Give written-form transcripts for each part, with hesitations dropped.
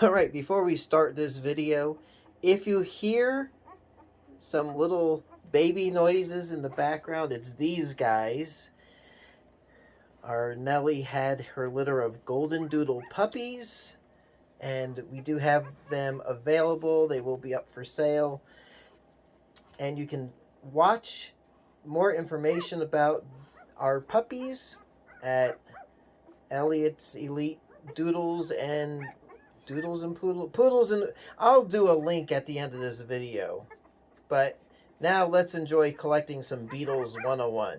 Alright, before we start this video, if you hear some little baby noises in the background, it's these guys. Our Nellie had her litter of golden doodle puppies, and we do have them available. They will be up for sale. And you can watch more information about our puppies at Elliot's Elite Doodles and Poodles, and I'll do a link at the end of this video. But now let's enjoy collecting some Beatles 101.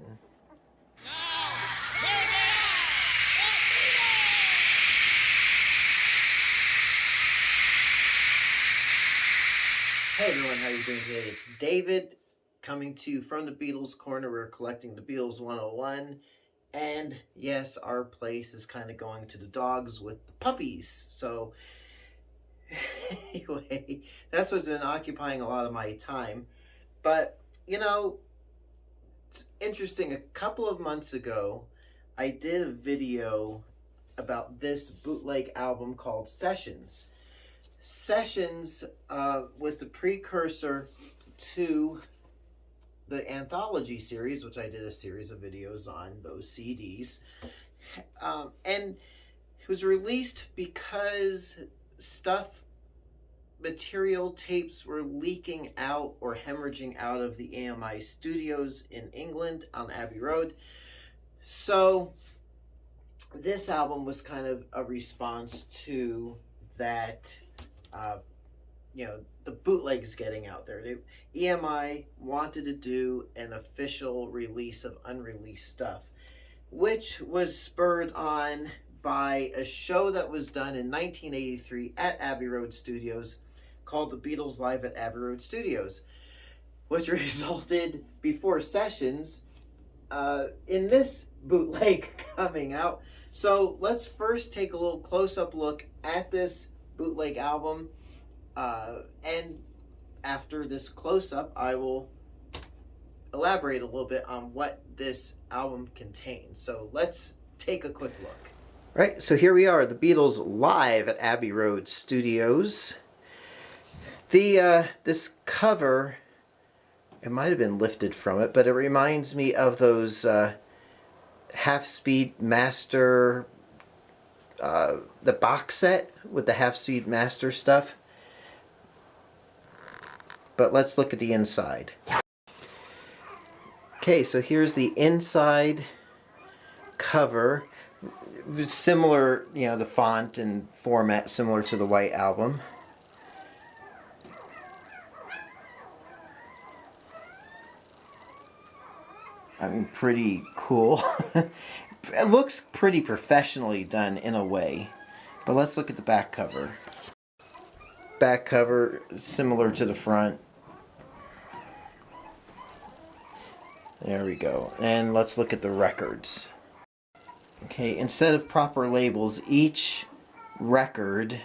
Hey everyone, how are you doing today? It's David coming to you from the Beatles Corner. We're collecting the Beatles 101. And yes, our place is kind of going to the dogs with the puppies. So anyway, that's what's been occupying a lot of my time. But, you know, it's interesting. A couple of months ago, I did a video about this bootleg album called Sessions. Sessions was the precursor to the anthology series, which I did a series of videos on those CDs. And it was released because material tapes were leaking out or hemorrhaging out of the AMI studios in England on Abbey Road. So this album was kind of a response to that, the bootlegs getting out there. EMI wanted to do an official release of unreleased stuff, which was spurred on by a show that was done in 1983 at Abbey Road Studios called The Beatles Live at Abbey Road Studios, which resulted before Sessions in this bootleg coming out. So let's first take a little close-up look at this bootleg album, and after this close-up, I will elaborate a little bit on what this album contains. So let's take a quick look. Right, so here we are, the Beatles live at Abbey Road Studios. This cover, it might have been lifted from it, but it reminds me of those half-speed master, the box set with the half-speed master stuff. But let's look at the inside. Okay, so here's the inside cover. Similar, the font and format similar to the White Album. I mean, pretty cool. It looks pretty professionally done in a way. But let's look at the back cover. Back cover similar to the front. There we go. And let's look at the records. Okay, instead of proper labels, each record,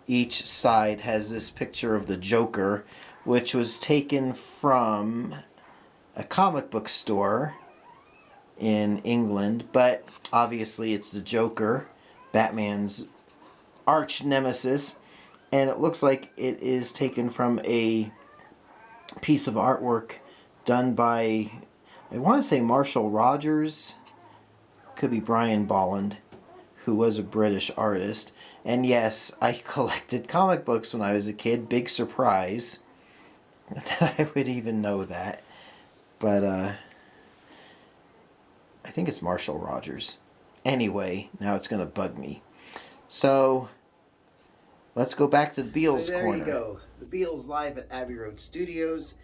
each side has this picture of the Joker, which was taken from a comic book store in England, but obviously it's the Joker, Batman's arch nemesis, and it looks like it is taken from a piece of artwork done by, I want to say Marshall Rogers, could be Brian Bolland, who was a British artist. And yes, I collected comic books when I was a kid. Big surprise that I would even know that. But I think it's Marshall Rogers. Anyway, now it's going to bug me. So let's go back to the Beatles Corner. There you go. The Beatles Live at Abbey Road Studios.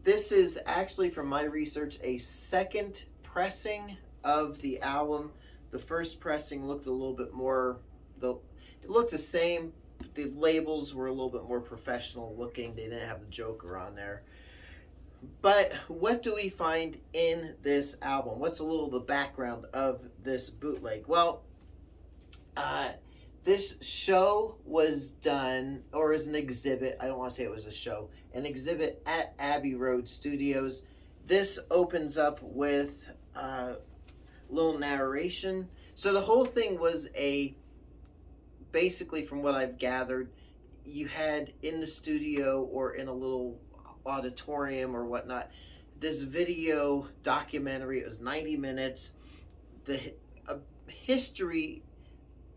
This is actually, from my research, a second pressing of the album. The first pressing looked a little bit more, it looked the same. The labels were a little bit more professional looking. They didn't have the Joker on there. But what do we find in this album? What's a little the background of this bootleg? Well, this show was done, or is an exhibit, I don't want to say it was a show, an exhibit at Abbey Road Studios. This opens up with a little narration. So the whole thing was basically, from what I've gathered, you had in the studio or in a little auditorium or whatnot this video documentary. It was 90 minutes. The history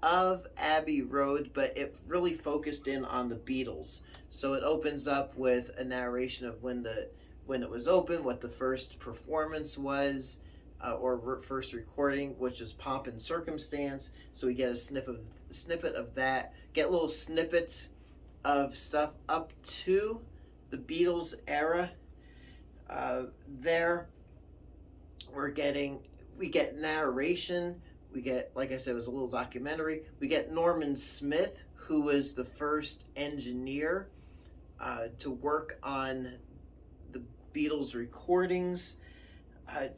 of Abbey Road, but it really focused in on the Beatles. So it opens up with a narration of when it was open, what the first performance was, or first recording, which is Pomp and Circumstance. So we get a snippet of that. Get little snippets of stuff up to the Beatles era. There, we get narration. We get, like I said, it was a little documentary. We get Norman Smith, who was the first engineer to work on the Beatles recordings. I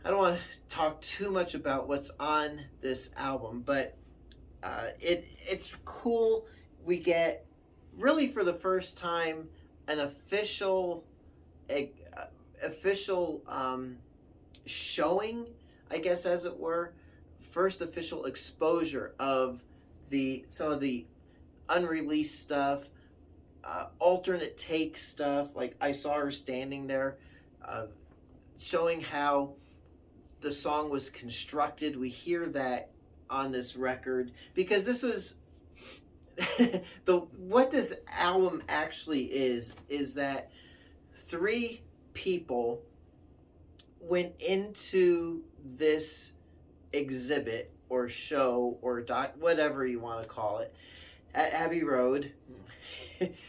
don't want to talk too much about what's on this album, but it's cool. We get, really for the first time, an official showing, I guess, as it were, first official exposure of some of the unreleased stuff, alternate take stuff. Like I Saw Her Standing There, showing how the song was constructed. We hear that on this record because this was what this album actually is that three people went into this exhibit or show or whatever you want to call it at Abbey Road.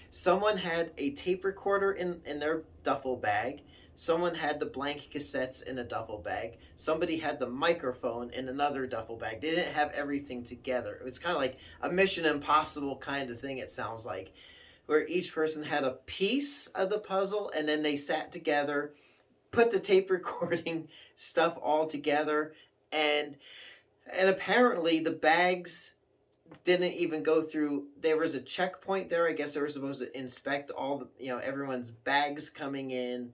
Someone had a tape recorder in their duffel bag. Someone had the blank cassettes in a duffel bag. Somebody had the microphone in another duffel bag. They didn't have everything together. It was kind of like a Mission Impossible kind of thing, it sounds like, where each person had a piece of the puzzle and then they sat together, put the tape recording stuff all together, and apparently the bags didn't even go through. There was a checkpoint there. I guess they were supposed to inspect all the, everyone's bags coming in.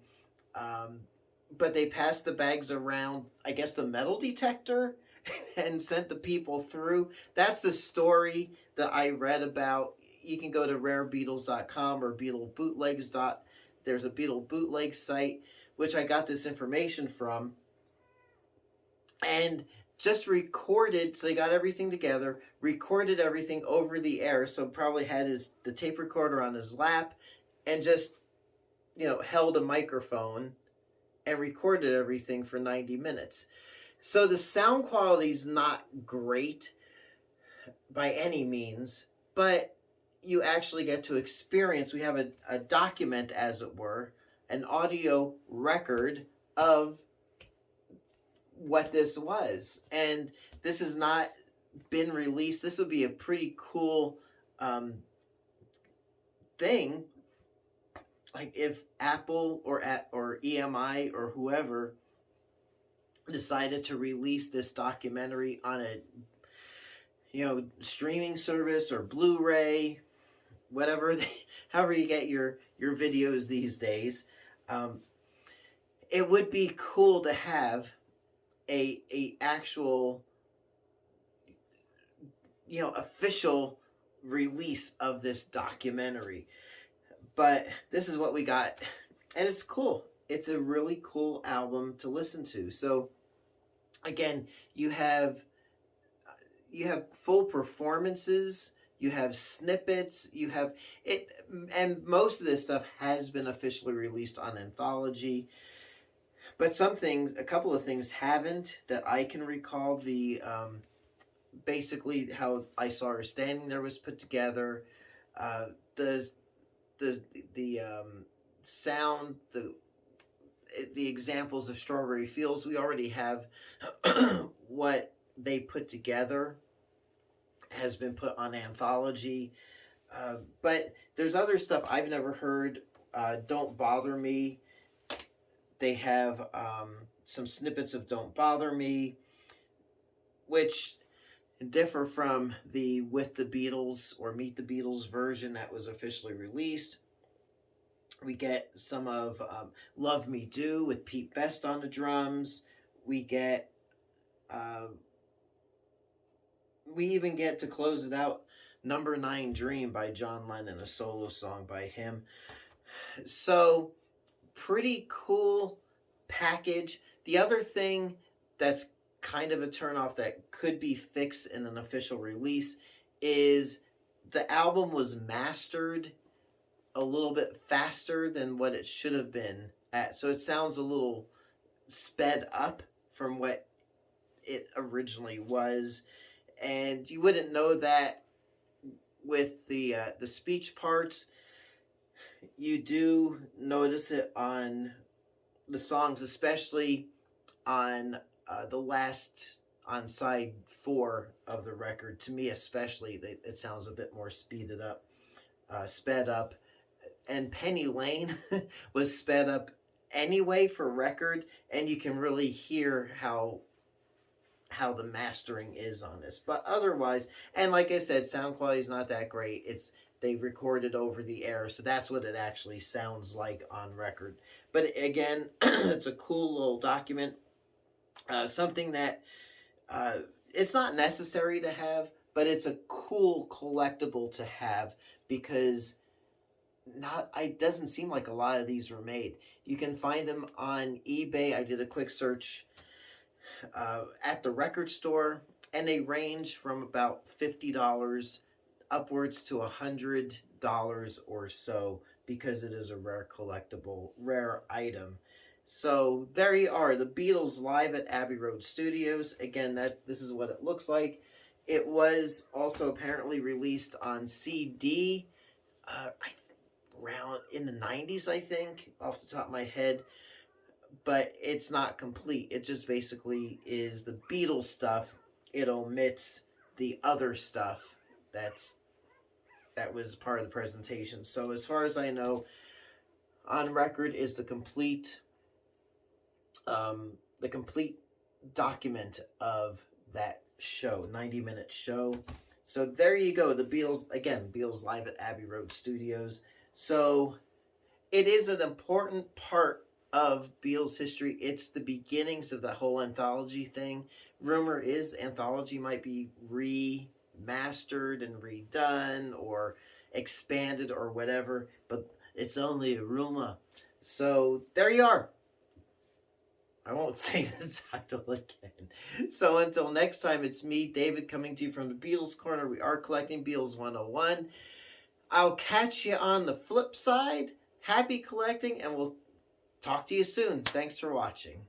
But they passed the bags around, I guess, the metal detector and sent the people through. That's the story that I read about. You can go to rarebeatles.com or Beatle there's a Beatle bootleg site, which I got this information from. And just recorded, so they got everything together, recorded everything over the air, so probably had the tape recorder on his lap and just, held a microphone and recorded everything for 90 minutes. So the sound quality is not great by any means, but you actually get to experience, we have a document, as it were, an audio record of what this was. And this has not been released. This would be a pretty cool thing. Like if Apple or EMI or whoever decided to release this documentary on a streaming service or Blu-ray, whatever, however you get your videos these days, it would be cool to have a actual official release of this documentary. But this is what we got, and it's cool. It's a really cool album to listen to. So again, you have full performances, you have snippets, you have it, and most of this stuff has been officially released on Anthology. But a couple of things haven't, that I can recall. Basically how I Saw Her Standing There was put together, the sound, the examples of Strawberry Fields. We already have what they put together has been put on Anthology, but there's other stuff I've never heard. Don't Bother Me. They have some snippets of Don't Bother Me, which differ from the With the Beatles or Meet the Beatles version that was officially released. We get some of Love Me Do with Pete Best on the drums. We get we even get to close it out, Number 9 Dream by John Lennon, a solo song by him. So, pretty cool package. The other thing that's kind of a turnoff that could be fixed in an official release is the album was mastered a little bit faster than what it should have been at. So it sounds a little sped up from what it originally was. And you wouldn't know that with the speech parts. You do notice it on the songs, especially on the last, on side 4 of the record. To me especially, it sounds a bit more sped up. And Penny Lane was sped up anyway for record, and you can really hear how the mastering is on this. But otherwise, and like I said, sound quality is not that great. They recorded over the air, so that's what it actually sounds like on record. But again, it's a cool little document, something that it's not necessary to have, but it's a cool collectible to have, because it doesn't seem like a lot of these were made. You can find them on eBay. I did a quick search at the record store, and they range from about $50 upwards to $100 or so, because it is a rare collectible, rare item. So there you are, the Beatles live at Abbey Road Studios. Again, this is what it looks like. It was also apparently released on CD around in the 90s, I think, off the top of my head. But it's not complete. It just basically is the Beatles stuff. It omits the other stuff that was part of the presentation. So as far as I know, on record is the complete document of that show, 90-minute show. So there you go, the Beatles, again, Beatles live at Abbey Road Studios. So it is an important part of Beatles history. It's the beginnings of the whole anthology thing. Rumor is anthology might be remastered and redone or expanded or whatever, but it's only a rumor. So there you are. I won't say the title again. So until next time, it's me, David, coming to you from the Beatles Corner. We are collecting Beatles 101. I'll catch you on the flip side. Happy collecting, and we'll talk to you soon. Thanks for watching.